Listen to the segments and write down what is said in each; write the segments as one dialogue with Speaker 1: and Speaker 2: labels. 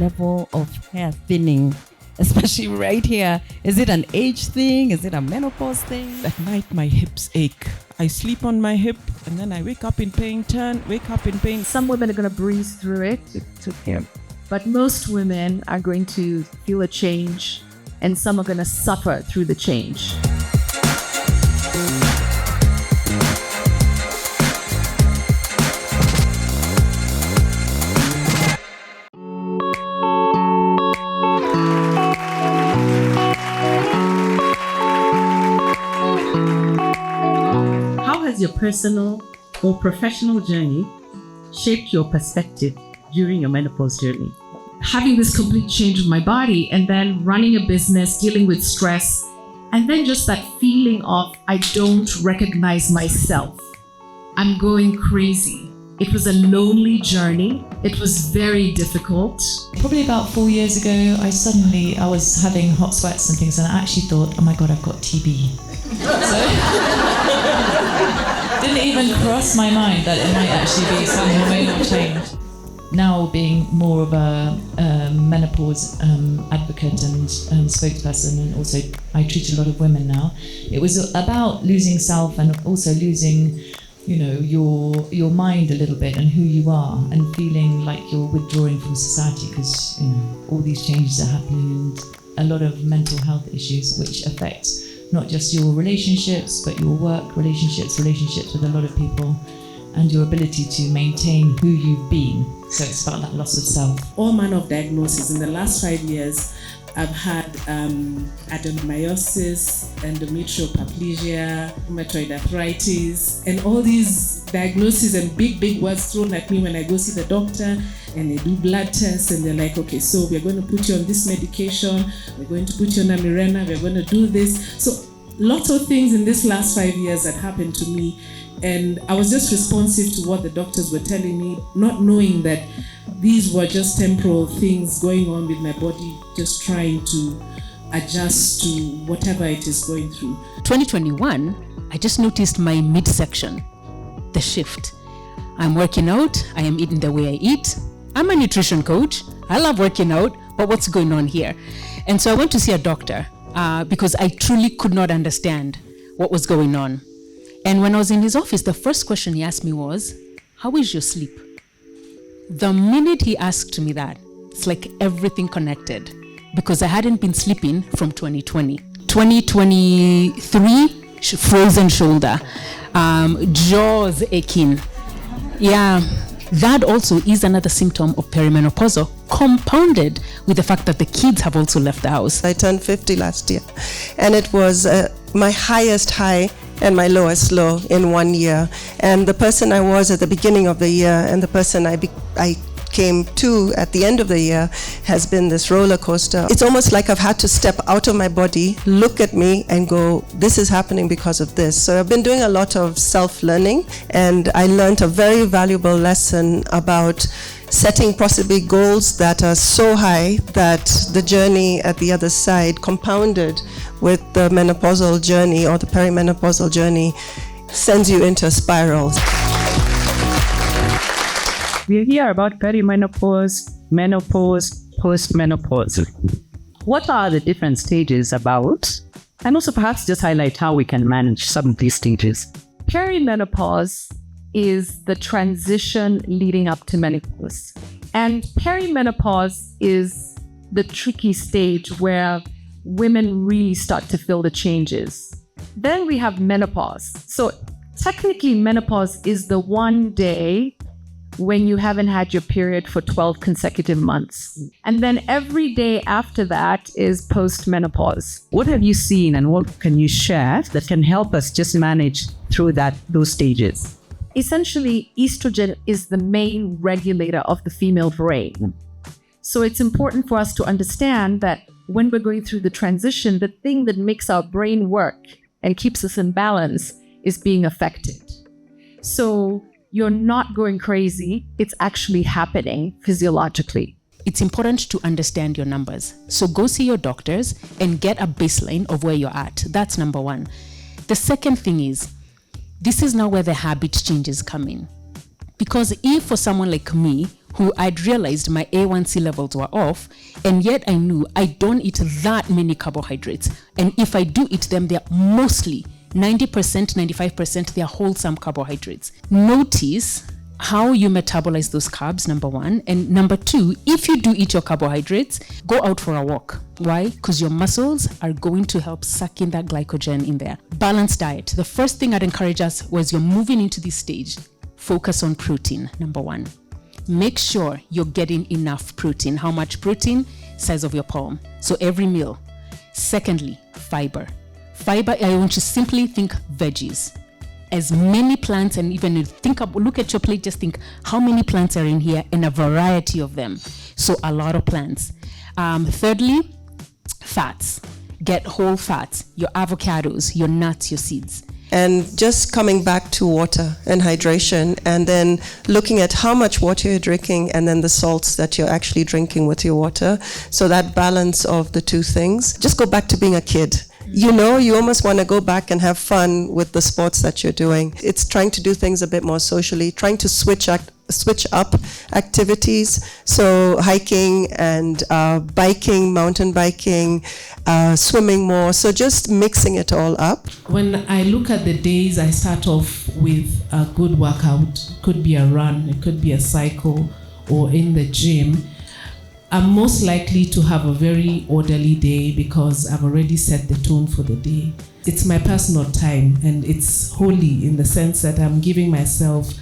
Speaker 1: level of hair thinning, especially right here? Is it an age thing? Is it a menopause thing?
Speaker 2: At night, my hips ache. I sleep on my hip and then I wake up in pain, wake up in pain.
Speaker 3: Some women are going to breeze through it. It's okay. But most women are going to feel a change, and some are going to suffer through the change. How has your personal or professional journey shaped your perspective during your menopause journey? Having this complete change of my body and then running a business, dealing with stress, and then just that feeling of I don't recognize myself. I'm going crazy. It was a lonely journey. It was very difficult.
Speaker 4: Probably about 4 years ago, I was having hot sweats and things, and I actually thought, oh my God, I've got TB. So didn't even cross my mind that it might actually be some hormonal change. Now being more of a menopause advocate and spokesperson, and also I treat a lot of women now. It was about losing self and also losing, your mind a little bit and who you are, and feeling like you're withdrawing from society because all these changes are happening, and a lot of mental health issues which affect not just your relationships but your work relationships with a lot of people, and your ability to maintain who you've been. So it's about that loss of self.
Speaker 5: All manner of diagnoses. In the last 5 years, I've had adenomyosis, endometrial paraplegia, rheumatoid arthritis, and all these diagnoses and big words thrown at me when I go see the doctor, and they do blood tests, and they're like, okay, so we're going to put you on this medication, we're going to put you on a Mirena, we're going to do this. So lots of things in this last 5 years that happened to me. And I was just responsive to what the doctors were telling me, not knowing that these were just temporal things going on with my body, just trying to adjust to whatever it is going through.
Speaker 6: 2021, I just noticed my midsection, the shift. I'm working out, I am eating the way I eat. I'm a nutrition coach, I love working out, but what's going on here? And so I went to see a doctor because I truly could not understand what was going on. And when I was in his office, the first question he asked me was, how is your sleep? The minute he asked me that, it's like everything connected, because I hadn't been sleeping from 2020. 2023, frozen shoulder, jaws aching. Yeah, that also is another symptom of perimenopausal, compounded with the fact that the kids have also left the house.
Speaker 7: I turned 50 last year, and it was my highest high and my lowest low in 1 year. And the person I was at the beginning of the year and the person I came to at the end of the year has been this roller coaster. It's almost like I've had to step out of my body, look at me and go, this is happening because of this. So I've been doing a lot of self-learning, and I learned a very valuable lesson about setting possibly goals that are so high that the journey at the other side, compounded with the menopausal journey or the perimenopausal journey, sends you into a spiral.
Speaker 3: We'll hear about perimenopause, menopause, postmenopause. What are the different stages about? And also perhaps just highlight how we can manage some of these stages. Perimenopause is the transition leading up to menopause. And perimenopause is the tricky stage where women really start to feel the changes. Then we have menopause. So technically menopause is the one day when you haven't had your period for 12 consecutive months. And then every day after that is postmenopause.
Speaker 8: What have you seen and what can you share that can help us just manage through those stages?
Speaker 3: Essentially, estrogen is the main regulator of the female brain. So it's important for us to understand that when we're going through the transition, the thing that makes our brain work and keeps us in balance is being affected. So you're not going crazy, it's actually happening physiologically.
Speaker 6: It's important to understand your numbers. So go see your doctors and get a baseline of where you're at. That's number one. The second thing is, this is now where the habit changes come in. Because if for someone like me, who I'd realized my A1C levels were off, and yet I knew I don't eat that many carbohydrates. And if I do eat them, they're mostly 90%, 95%, they're wholesome carbohydrates. Notice how you metabolize those carbs, number one. And number two, if you do eat your carbohydrates, go out for a walk. Why? Because your muscles are going to help suck in that glycogen in there. Balanced diet. The first thing I'd encourage us was you're moving into this stage, focus on protein, number one. Make sure you're getting enough protein. How much protein? Size of your palm. So every meal. Secondly, fiber. Fiber, I want you to simply think veggies. As many plants, and even look at your plate, just think how many plants are in here, and a variety of them. So a lot of plants. Thirdly, fats. Get whole fats, your avocados, your nuts, your seeds.
Speaker 7: And just coming back to water and hydration, and then looking at how much water you're drinking, and then the salts that you're actually drinking with your water. So that balance of the two things. Just go back to being a kid. You know, you almost want to go back and have fun with the sports that you're doing. It's trying to do things a bit more socially, trying to switch up activities. So hiking and biking, mountain biking, swimming more. So just mixing it all up.
Speaker 5: When I look at the days, I start off with a good workout. It could be a run, it could be a cycle, or in the gym. I'm most likely to have a very orderly day because I've already set the tone for the day. It's my personal time, and it's holy in the sense that I'm giving myself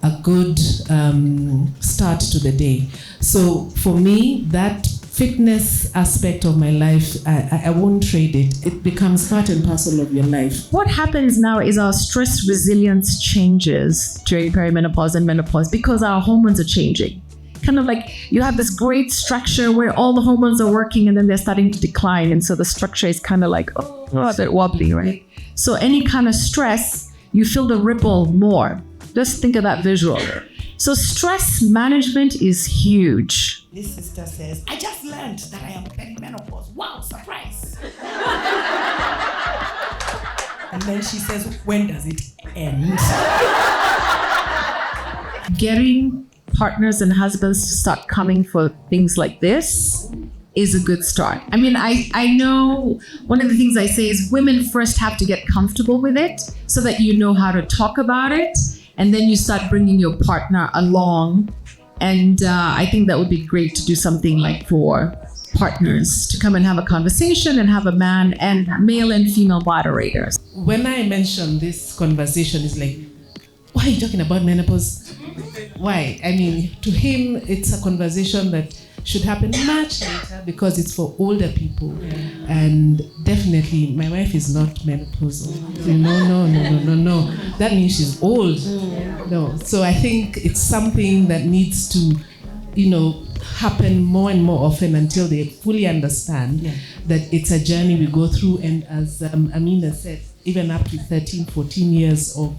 Speaker 5: a good start to the day. So for me, that fitness aspect of my life, I won't trade it. It becomes part and parcel of your life.
Speaker 8: What happens now is our stress resilience changes during perimenopause and menopause because our hormones are changing. Kind of like you have this great structure where all the hormones are working and then they're starting to decline. And so the structure is kind of like, a bit wobbly, right? So any kind of stress, you feel the ripple more. Just think of that visual. So stress management is huge.
Speaker 1: This sister says, I just learned that I am perimenopause. Wow, surprise. And then she says, when does it end?
Speaker 8: Getting partners and husbands to start coming for things like this is a good start. I mean, I know one of the things I say is women first have to get comfortable with it so that you know how to talk about it, and then you start bringing your partner along. And I think that would be great to do something like for partners to come and have a conversation and have a man and male and female moderators.
Speaker 5: When I mention this conversation, it's like, why are you talking about menopause? Why? I mean, to him, it's a conversation that should happen much later because it's for older people. And definitely, my wife is not menopausal. No. That means she's old. No. So I think it's something that needs to, happen more and more often until they fully understand that it's a journey we go through. And as Amina said, even up to 13, 14 years of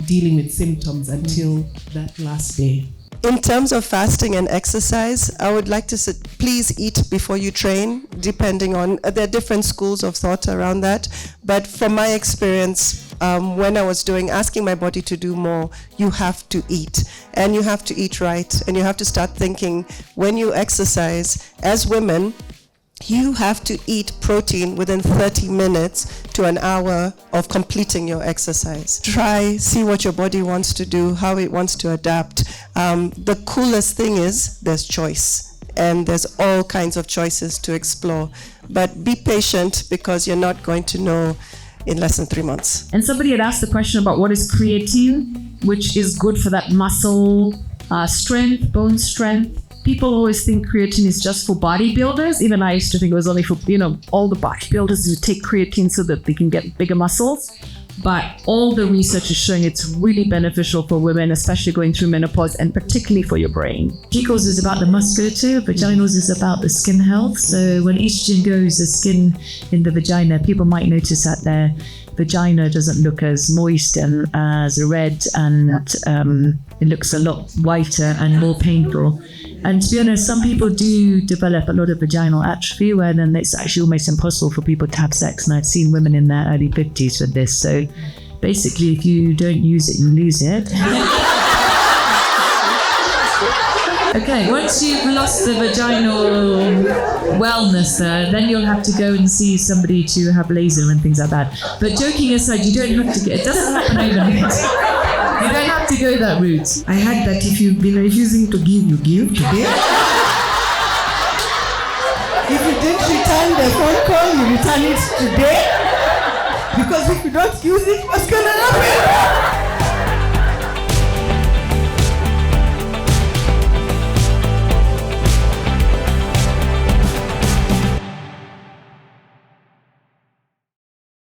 Speaker 5: dealing with symptoms until that last day.
Speaker 7: In terms of fasting and exercise, I would like to say, please eat before you train, depending on, there are different schools of thought around that. But from my experience, when I was asking my body to do more, you have to eat. And you have to eat right. And you have to start thinking, when you exercise, as women, you have to eat protein within 30 minutes to an hour of completing your exercise. Try, see what your body wants to do, how it wants to adapt. The coolest thing is there's choice, and there's all kinds of choices to explore. But be patient because you're not going to know in less than 3 months.
Speaker 8: And somebody had asked the question about what is creatine, which is good for that muscle strength, bone strength. People always think creatine is just for bodybuilders. Even I used to think it was only for, all the bodybuilders who take creatine so that they can get bigger muscles. But all the research is showing it's really beneficial for women, especially going through menopause, and particularly for your brain. PCOS is about the musculature, vaginals is about the skin health. So when estrogen goes, the skin in the vagina, people might notice that their vagina doesn't look as moist and as red, and it looks a lot whiter and more painful. And to be honest, some people do develop a lot of vaginal atrophy where then it's actually almost impossible for people to have sex. And I've seen women in their early 50s with this. So basically, if you don't use it, you lose it. Okay, once you've lost the vaginal wellness there, then you'll have to go and see somebody to have laser and things like that. But joking aside, you don't have to get, it doesn't happen overnight. You don't have to go that route. I heard that if you've been refusing to give, you give today.
Speaker 9: If you didn't return the phone call, you return it today. Because if you don't use it, what's gonna happen?